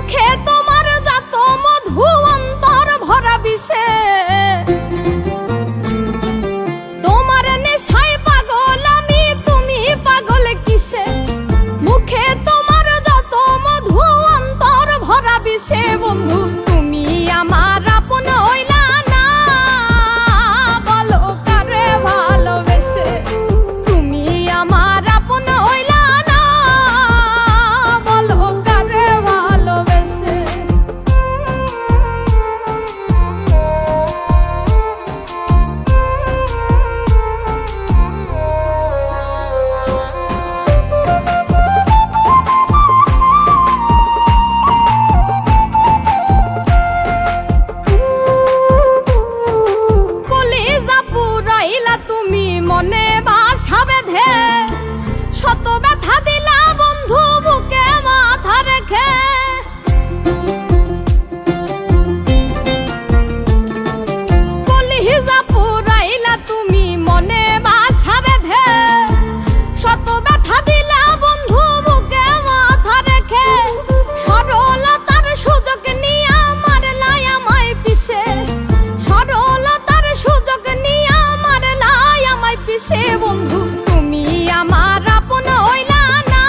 মুখে তোমার যত মধু অন্তর ভরা বিষে তোমার নেশায় পাগল আমি তুমি পাগল কিসে মুখে তোমার যত মধু অন্তর ভরা বিষে বন্ধু তুমি আমার আপন হইলা না বলো কারে ভালোবেসে তুমি আমার আপন হইলা না বলো কারে ভালোবেসে তুমি মনে বাসা বেঁধে শত ব্যথা দিলা বন্ধু বুকে মাথা রেখে কলিজা পুরাইলা তুমি মনে বাসা বেঁধে শত ব্যথা দিলা বন্ধু বুকে মাথা রেখে সরলতার সুযোগ নিয়ে আমার লাই আমায় পিছে সরলতার সুযোগ নিয়ে পিছে বন্ধু তুমি আমার আপন হইলা না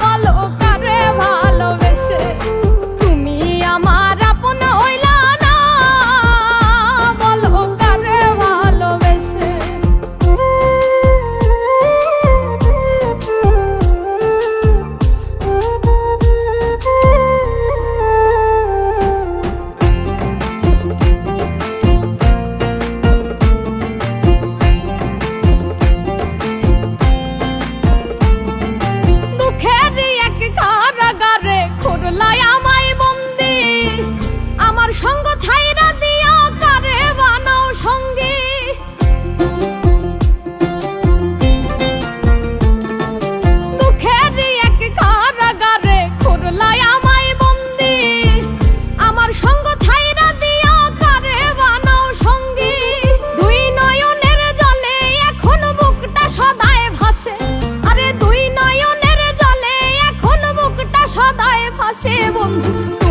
বলো কারে ভালোবেসে তুমি আমার আপন হইলা না বলো কারে ভালোবেসে সঙ্গ ছাইরা দিয়া কারে বানাও সঙ্গী দুঃখের এক কারাগারে খুরলাই আমায় বন্দি আমার সঙ্গ ছাইরা দিয়া কারে বানাও সঙ্গী দুই নয়নের জলে এখন বুকটা সদায় ভাসে আরে দুই নয়নের জলে এখন বুকটা সদায় ভাসে বন্ধু